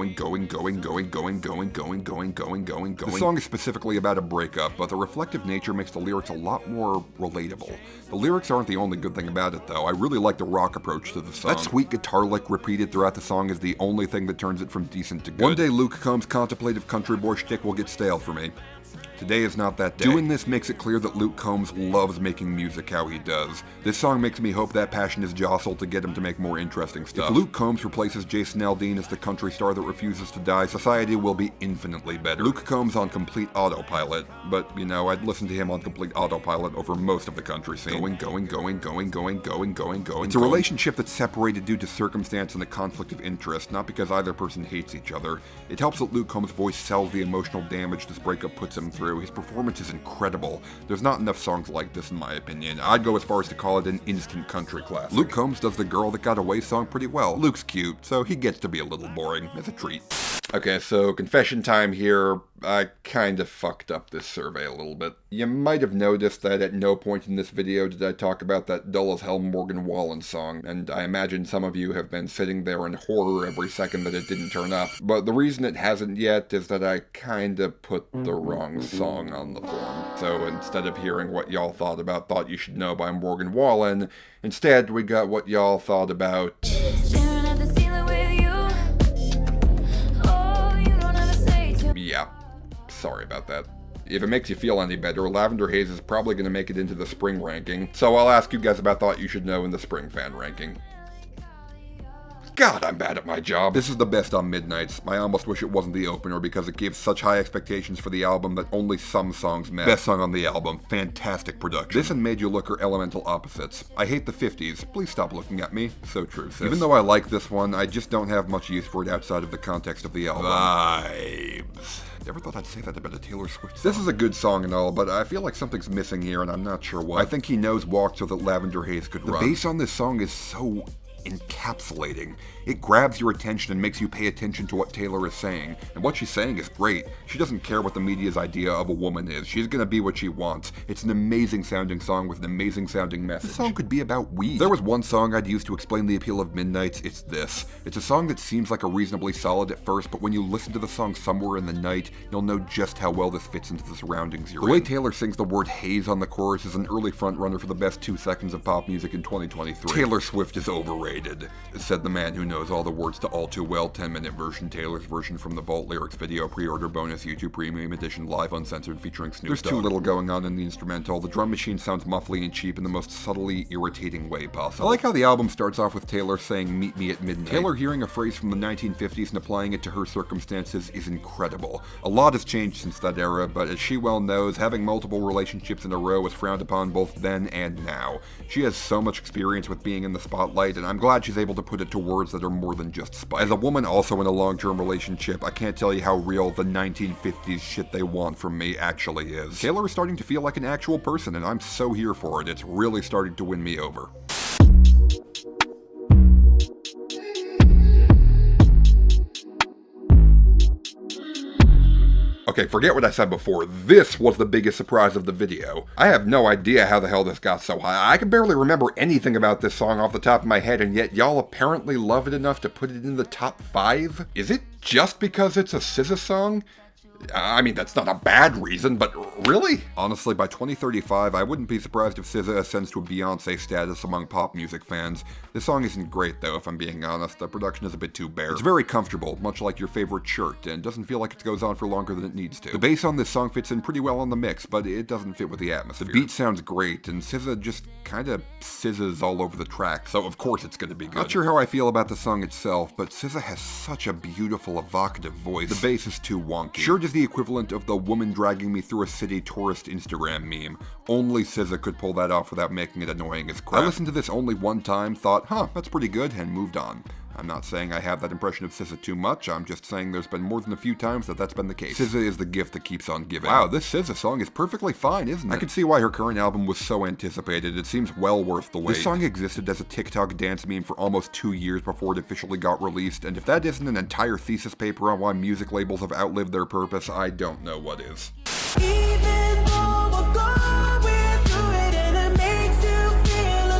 song is specifically about a breakup, but the reflective nature makes the lyrics a lot more relatable. The lyrics aren't the only good thing about it, though. I really like the rock approach to the song. That sweet guitar lick repeated throughout the song is the only thing that turns it from decent to good. One day Luke Combs' contemplative country boy shtick will get stale for me. Today is not that day. Doing this makes it clear that Luke Combs loves making music how he does. This song makes me hope that passion is jostled to get him to make more interesting stuff. If Luke Combs replaces Jason Aldean as the country star that refuses to die, society will be infinitely better. Luke Combs on complete autopilot, but you know, I'd listen to him on complete autopilot over most of the country scene. Going. It's a relationship that's separated due to circumstance and a conflict of interest, not because either person hates each other. It helps that Luke Combs' voice sells the emotional damage this breakup puts him through. His performance is incredible. There's not enough songs like this in my opinion. I'd go as far as to call it an instant country classic. Luke Combs does the Girl That Got Away song pretty well. Luke's cute, so he gets to be a little boring as a treat. Okay, so confession time here. I kind of fucked up this survey a little bit. You might have noticed that at no point in this video did I talk about that dull as hell Morgan Wallen song, and I imagine some of you have been sitting there in horror every second that it didn't turn up. But the reason it hasn't yet is that I kinda put the wrong song on the form. So instead of hearing what y'all thought about Thought You Should Know by Morgan Wallen, instead we got what y'all thought about... Staring at the ceiling with you. Oh, you don't ever say to Yeah, sorry about that. If it makes you feel any better, Lavender Haze is probably going to make it into the spring ranking, so I'll ask you guys about Thought You Should Know in the spring fan ranking. God, I'm bad at my job. This is the best on Midnights. I almost wish it wasn't the opener because it gave such high expectations for the album that only some songs met. Best song on the album. Fantastic production. This and Made You Look are elemental opposites. I hate the 50s. Please stop looking at me. So true, sis. Even though I like this one, I just don't have much use for it outside of the context of the album. Vibes. Never thought I'd say that about a Taylor Swift song. This is a good song and all, but I feel like something's missing here and I'm not sure what. I think he knows Walk so that Lavender Haze could run. The bass on this song is so encapsulating. It grabs your attention and makes you pay attention to what Taylor is saying, and what she's saying is great. She doesn't care what the media's idea of a woman is. She's gonna be what she wants. It's an amazing sounding song with an amazing sounding message. This song could be about weed. If there was one song I'd use to explain the appeal of Midnights, it's this. It's a song that seems like a reasonably solid at first, but when you listen to the song somewhere in the night, you'll know just how well this fits into the surroundings you're in. The way Taylor sings the word haze on the chorus is an early frontrunner for the best 2 seconds of pop music in 2023. Taylor Swift is overrated, said the man who knows all the words to All Too Well, 10-minute version, Taylor's version from the Vault Lyrics video, pre-order bonus, YouTube Premium Edition, live uncensored featuring Snoop Dogg. There's too little going on in the instrumental. The drum machine sounds muffly and cheap in the most subtly irritating way possible. I like how the album starts off with Taylor saying, "Meet me at midnight." Taylor hearing a phrase from the 1950s and applying it to her circumstances is incredible. A lot has changed since that era, but as she well knows, having multiple relationships in a row was frowned upon both then and now. She has so much experience with being in the spotlight, and I'm glad she's able to put it to words that are more than just spite. As a woman also in a long-term relationship, I can't tell you how real the 1950s shit they want from me actually is. Taylor is starting to feel like an actual person, and I'm so here for it. It's really starting to win me over. Okay, forget what I said before. This was the biggest surprise of the video. I have no idea how the hell this got so high. I can barely remember anything about this song off the top of my head, and yet y'all apparently love it enough to put it in the top 5? Is it just because it's a SZA song? I mean, that's not a bad reason, but really? Honestly, by 2035, I wouldn't be surprised if SZA ascends to a Beyoncé status among pop music fans. This song isn't great, though, if I'm being honest. The production is a bit too bare. It's very comfortable, much like your favorite shirt, and doesn't feel like it goes on for longer than it needs to. The bass on this song fits in pretty well on the mix, but it doesn't fit with the atmosphere. The beat sounds great, and SZA just kinda SZAs all over the track, so of course it's gonna be good. Not sure how I feel about the song itself, but SZA has such a beautiful, evocative voice. The bass is too wonky. Sure is the equivalent of the woman dragging me through a city tourist Instagram meme. Only SZA could pull that off without making it annoying as crap. I listened to this only one time, thought, huh, that's pretty good, and moved on. I'm not saying I have that impression of SZA too much, I'm just saying there's been more than a few times that's been the case. SZA is the gift that keeps on giving. Wow, this SZA song is perfectly fine, isn't it? I can see why her current album was so anticipated. It seems well worth the wait. This song existed as a TikTok dance meme for almost 2 years before it officially got released, and if that isn't an entire thesis paper on why music labels have outlived their purpose, I don't know what is.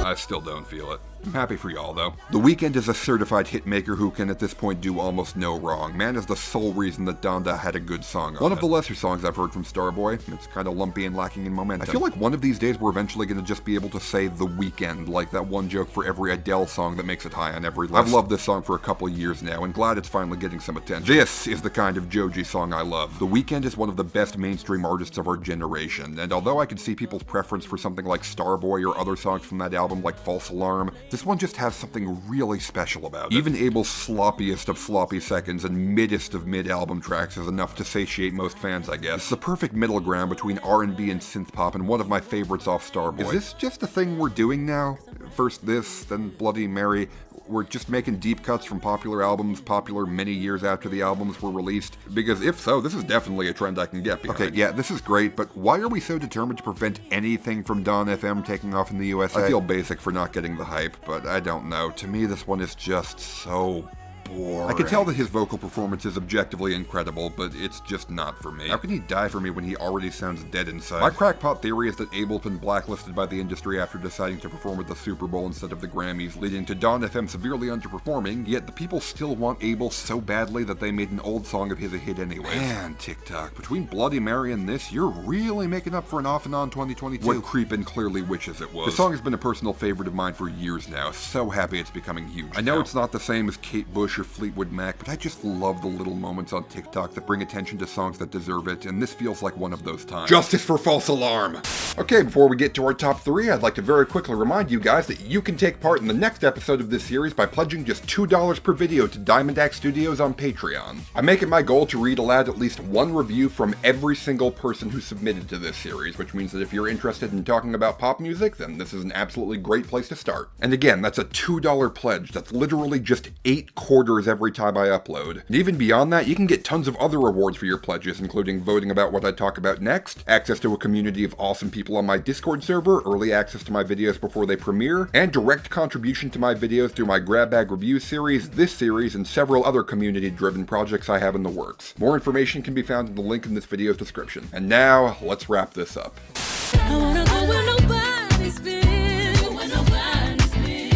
I still don't feel it. I'm happy for y'all, though. The Weeknd is a certified hitmaker who can at this point do almost no wrong. Man is the sole reason that Donda had a good song on One of the lesser songs I've heard from Starboy. It's kind of lumpy and lacking in momentum. I feel like one of these days we're eventually going to just be able to say The Weeknd, like that one joke for every Adele song that makes it high on every list. I've loved this song for a couple years now, and glad it's finally getting some attention. This is the kind of Joji song I love. The Weeknd is one of the best mainstream artists of our generation, and although I could see people's preference for something like Starboy or other songs from that album like False Alarm, this one just has something really special about it. Even Abel's sloppiest of sloppy seconds and middest of mid-album tracks is enough to satiate most fans, I guess. It's the perfect middle ground between R&B and synthpop, and one of my favorites off Starboy. Is this just a thing we're doing now? First this, then Bloody Mary. We're just making deep cuts from popular albums, popular many years after the albums were released? Because if so, this is definitely a trend I can get behind. Okay, yeah, this is great, but why are we so determined to prevent anything from Dawn FM taking off in the USA? I feel basic for not getting the hype, but I don't know. To me, this one is just so boring. I can tell that his vocal performance is objectively incredible, but it's just not for me. How can he die for me when he already sounds dead inside? My crackpot theory is that Abel's been blacklisted by the industry after deciding to perform at the Super Bowl instead of the Grammys, leading to Dawn FM severely underperforming, yet the people still want Abel so badly that they made an old song of his a hit anyway. Man, TikTok, between Bloody Mary and this, you're really making up for an off and on 2022. What creepin' clearly wishes it was. The song has been a personal favorite of mine for years now, so happy it's becoming huge. I know it's not the same as Kate Bush or Fleetwood Mac, but I just love the little moments on TikTok that bring attention to songs that deserve it, and this feels like one of those times. Justice for False Alarm! Okay, before we get to our top 3, I'd like to very quickly remind you guys that you can take part in the next episode of this series by pledging just $2 per video to Diamond Axe Studios on Patreon. I make it my goal to read aloud at least one review from every single person who submitted to this series, which means that if you're interested in talking about pop music, then this is an absolutely great place to start. And again, that's a $2 pledge. That's literally just 8 quarters orders every time I upload. And even beyond that, you can get tons of other rewards for your pledges, including voting about what I talk about next, access to a community of awesome people on my Discord server, early access to my videos before they premiere, and direct contribution to my videos through my Grab Bag Reviews series, this series, and several other community-driven projects I have in the works. More information can be found in the link in this video's description. And now, let's wrap this up.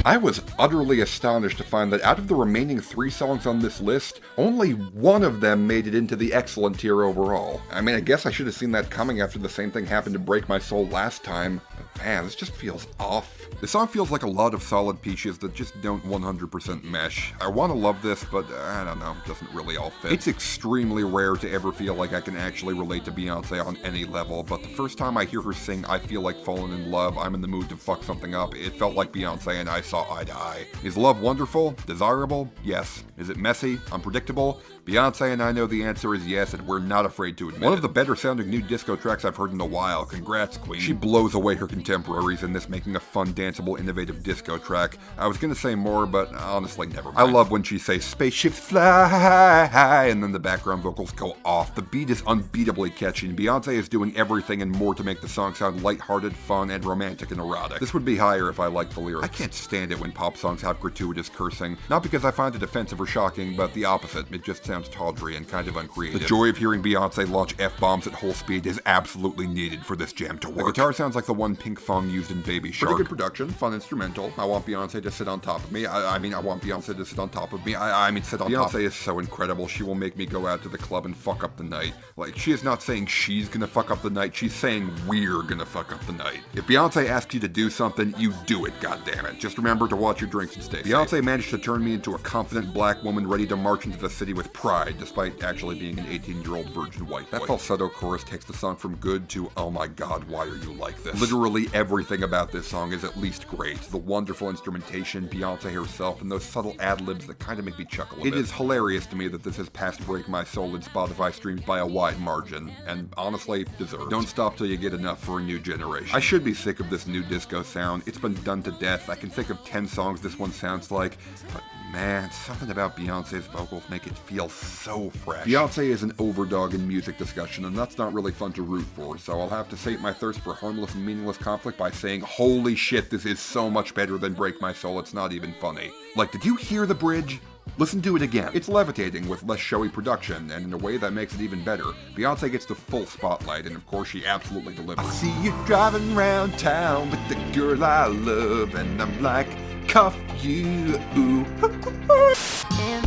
I was utterly astonished to find that out of the remaining 3 songs on this list, only one of them made it into the excellent tier overall. I mean, I guess I should have seen that coming after the same thing happened to Break My Soul last time. But man, this just feels off. The song feels like a lot of solid peaches that just don't 100% mesh. I want to love this, but I don't know, it doesn't really all fit. It's extremely rare to ever feel like I can actually relate to Beyonce on any level, but the first time I hear her sing I Feel Like Falling in Love, I'm in the mood to fuck something up, it felt like Beyonce and I saw eye to eye. Is love wonderful? Desirable? Yes. Is it messy? Unpredictable? Beyonce and I know the answer is yes, and we're not afraid to admit it. One of the better sounding new disco tracks I've heard in a while. Congrats, Queen. She blows away her contemporaries in this, making a fun, danceable, innovative disco track. I was gonna say more, but honestly, never mind. I love when she says, "Spaceships fly," and then the background vocals go off. The beat is unbeatably catchy, and Beyonce is doing everything and more to make the song sound lighthearted, fun, and romantic and erotic. This would be higher if I liked the lyrics. I can't stand it when pop songs have gratuitous cursing. Not because I find it offensive or shocking, but the opposite. It just sounds tawdry and kind of uncreative. The joy of hearing Beyonce launch F-bombs at whole speed is absolutely needed for this jam to work. The guitar sounds like the one Pink Fong used in Baby Shark. Pretty good production, fun instrumental. I want Beyonce to sit on top of me. I want Beyonce to sit on top of me. Sit on top. Beyonce is so incredible. She will make me go out to the club and fuck up the night. Like, she is not saying she's gonna fuck up the night. She's saying we're gonna fuck up the night. If Beyonce asks you to do something, you do it, goddammit. Just remember to watch your drinks and stay safe. Beyonce managed to turn me into a confident black woman ready to march into the city with pride, despite actually being an 18-year-old virgin white boy. That falsetto chorus takes the song from good to, oh my god, why are you like this? Literally everything about this song is at least great. The wonderful instrumentation, Beyonce herself, and those subtle ad-libs that kind of make me chuckle a bit. It is hilarious to me that this has passed Break My Soul in Spotify streams by a wide margin, and honestly, deserved. Don't stop till you get enough for a new generation. I should be sick of this new disco sound. It's been done to death. I can think of 10 songs this one sounds like, but man, something about Beyonce's vocals make it feel so fresh. Beyonce is an overdog in music discussion, and that's not really fun to root for, so I'll have to sate my thirst for harmless and meaningless conflict by saying, holy shit, this is so much better than Break My Soul, it's not even funny. Like, did you hear the bridge? Listen to it again. It's levitating with less showy production, and in a way that makes it even better. Beyonce gets the full spotlight, and of course she absolutely delivers. I see you driving around town with the girl I love, and I'm like, cuff you. If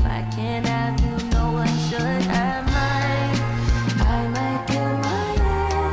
I can't have you, no one should have mine. I might kill my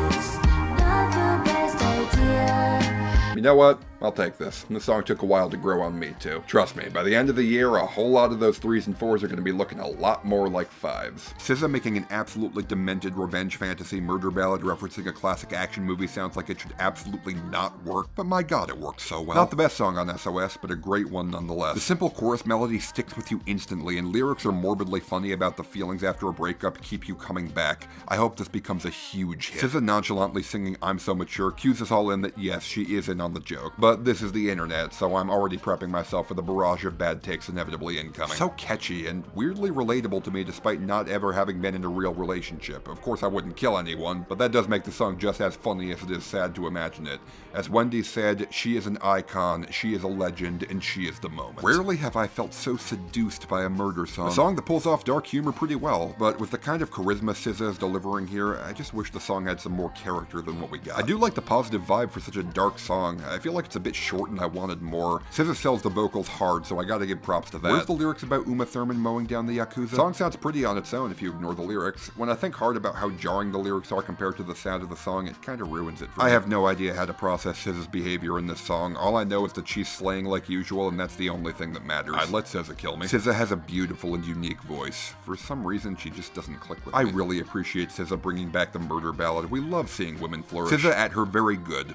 ex, not the best idea. You know what? I'll take this. And the song took a while to grow on me, too. Trust me, by the end of the year, a whole lot of those 3s and 4s are going to be looking a lot more like 5s. SZA making an absolutely demented revenge fantasy murder ballad referencing a classic action movie sounds like it should absolutely not work, but my god, it works so well. Not the best song on SOS, but a great one nonetheless. The simple chorus melody sticks with you instantly, and lyrics are morbidly funny about the feelings after a breakup keep you coming back. I hope this becomes a huge hit. SZA nonchalantly singing I'm So Mature cues us all in that yes, she is in on the joke, but this is the internet, so I'm already prepping myself for the barrage of bad takes inevitably incoming. So catchy and weirdly relatable to me despite not ever having been in a real relationship. Of course I wouldn't kill anyone, but that does make the song just as funny as it is sad to imagine it. As Wendy said, she is an icon, she is a legend, and she is the moment. Rarely have I felt so seduced by a murder song. A song that pulls off dark humor pretty well, but with the kind of charisma SZA is delivering here, I just wish the song had some more character than what we got. I do like the positive vibe for such a dark song. I feel like it's a bit short and I wanted more. SZA sells the vocals hard, so I gotta give props to that. Where's the lyrics about Uma Thurman mowing down the Yakuza? The song sounds pretty on its own if you ignore the lyrics. When I think hard about how jarring the lyrics are compared to the sound of the song, it kinda ruins it for me. I have no idea how to process SZA's behavior in this song. All I know is that she's slaying like usual, and that's the only thing that matters. I'd let SZA kill me. SZA has a beautiful and unique voice. For some reason, she just doesn't click with me. I really appreciate SZA bringing back the murder ballad. We love seeing women flourish. SZA at her very good.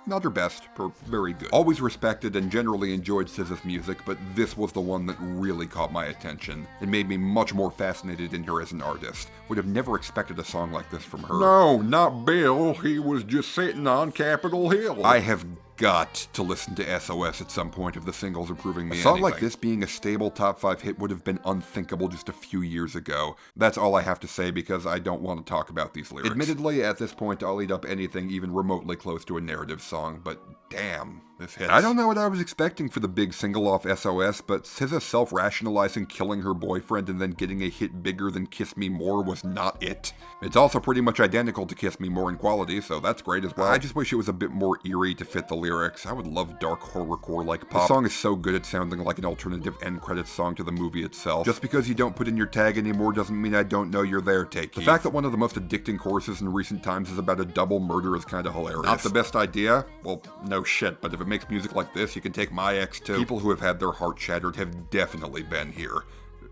Not her best, but very good. Always respected and generally enjoyed SZA's music, but this was the one that really caught my attention. It made me much more fascinated in her as an artist. Would have never expected a song like this from her. No, not Bill. He was just sitting on Capitol Hill. I have got to listen to SOS at some point if the single's improving me. A song like this being a stable top 5 hit would have been unthinkable just a few years ago. That's all I have to say because I don't want to talk about these lyrics. Admittedly, at this point I'll eat up anything even remotely close to a narrative song, but damn, this hits. I don't know what I was expecting for the big single off SOS, but SZA self-rationalizing killing her boyfriend and then getting a hit bigger than Kiss Me More was not it. It's also pretty much identical to Kiss Me More in quality, so that's great as well. I just wish it was a bit more eerie to fit the lyrics. I would love dark horrorcore like pop. The song is so good at sounding like an alternative end credits song to the movie itself. Just because you don't put in your tag anymore doesn't mean I don't know you're there, Take Keith. The fact that one of the most addicting choruses in recent times is about a double murder is kind of hilarious. Not the best idea? Well, no shit, but if it makes music like this, you can take my ex too. People who have had their heart shattered have definitely been here.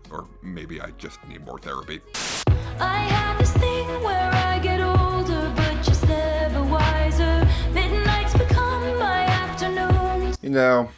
Or maybe I just need more therapy. I have this thing where I get older, but just never wiser. Midnights become my afternoons. You know,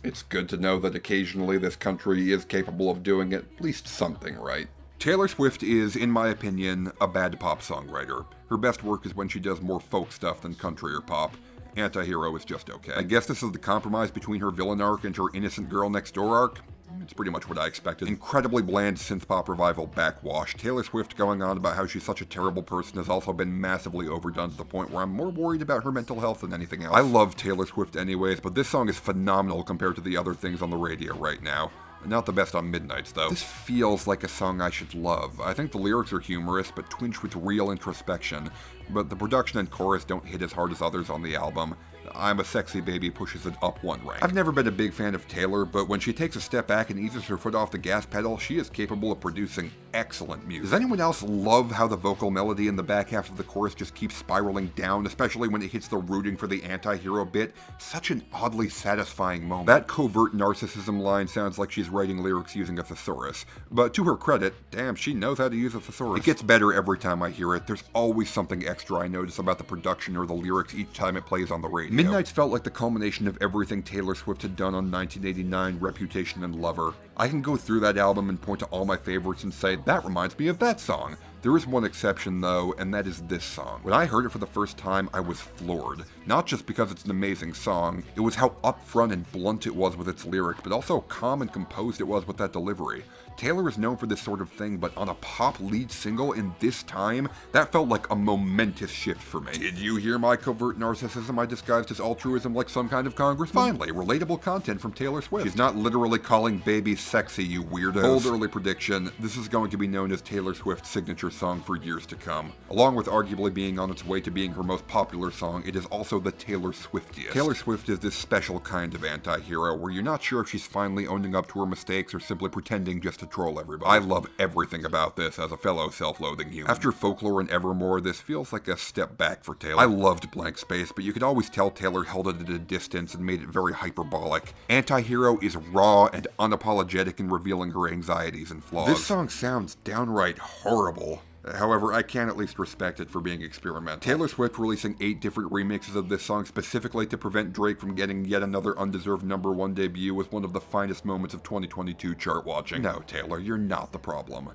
it's good to know that occasionally this country is capable of doing at least something right. Taylor Swift is, in my opinion, a bad pop songwriter. Her best work is when she does more folk stuff than country or pop. Anti-Hero is just okay. I guess this is the compromise between her villain arc and her innocent girl next door arc. It's pretty much what I expected. Incredibly bland synth-pop revival backwash. Taylor Swift going on about how she's such a terrible person has also been massively overdone to the point where I'm more worried about her mental health than anything else. I love Taylor Swift anyways, but this song is phenomenal compared to the other things on the radio right now. Not the best on Midnights, though. This feels like a song I should love. I think the lyrics are humorous, but twinged with real introspection. But the production and chorus don't hit as hard as others on the album. I'm a Sexy Baby pushes it up one rank. I've never been a big fan of Taylor, but when she takes a step back and eases her foot off the gas pedal, she is capable of producing excellent music. Does anyone else love how the vocal melody in the back half of the chorus just keeps spiraling down, especially when it hits the rooting for the anti-hero bit? Such an oddly satisfying moment. That covert narcissism line sounds like she's writing lyrics using a thesaurus, but to her credit, damn, she knows how to use a thesaurus. It gets better every time I hear it. There's always something extra I notice about the production or the lyrics each time it plays on the radio. Midnights felt like the culmination of everything Taylor Swift had done on 1989, Reputation, and Lover. I can go through that album and point to all my favorites and say, that reminds me of that song. There is one exception though, and that is this song. When I heard it for the first time, I was floored. Not just because it's an amazing song, it was how upfront and blunt it was with its lyrics, but also how calm and composed it was with that delivery. Taylor is known for this sort of thing, but on a pop lead single in this time, that felt like a momentous shift for me. Did you hear my covert narcissism I disguised as altruism like some kind of congressman? Finally, relatable content from Taylor Swift. She's not literally calling babies sexy, you weirdos. Bold early prediction, this is going to be known as Taylor Swift's signature song for years to come. Along with arguably being on its way to being her most popular song, it is also the Taylor Swiftiest. Taylor Swift is this special kind of anti-hero where you're not sure if she's finally owning up to her mistakes or simply pretending just to troll everybody. I love everything about this as a fellow self-loathing human. After Folklore and Evermore, this feels like a step back for Taylor. I loved Blank Space, but you could always tell Taylor held it at a distance and made it very hyperbolic. Anti-Hero is raw and unapologetic in revealing her anxieties and flaws. This song sounds downright horrible. However, I can at least respect it for being experimental. Taylor Swift releasing 8 different remixes of this song specifically to prevent Drake from getting yet another undeserved #1 debut was one of the finest moments of 2022 chart watching. No, Taylor, you're not the problem.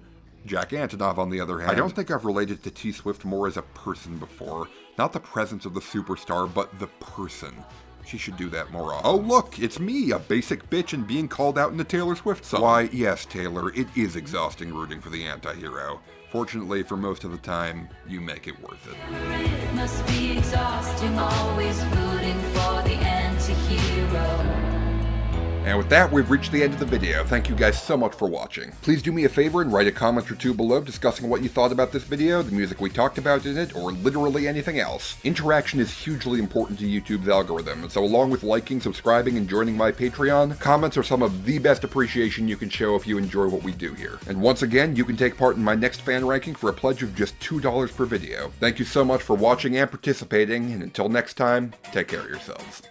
Jack Antonoff, on the other hand, I don't think I've related to T Swift more as a person before. Not the presence of the superstar, but the person. She should do that more often. Oh look, it's me, a basic bitch and being called out in a Taylor Swift song. Why, yes, Taylor, it is exhausting rooting for the anti-hero. Fortunately, for most of the time, you make it worth it. It must be exhausting, always rooting for the anti-hero. And with that, we've reached the end of the video. Thank you guys so much for watching. Please do me a favor and write a comment or two below discussing what you thought about this video, the music we talked about in it, or literally anything else. Interaction is hugely important to YouTube's algorithm, and so along with liking, subscribing, and joining my Patreon, comments are some of the best appreciation you can show if you enjoy what we do here. And once again, you can take part in my next fan ranking for a pledge of just $2 per video. Thank you so much for watching and participating, and until next time, take care of yourselves.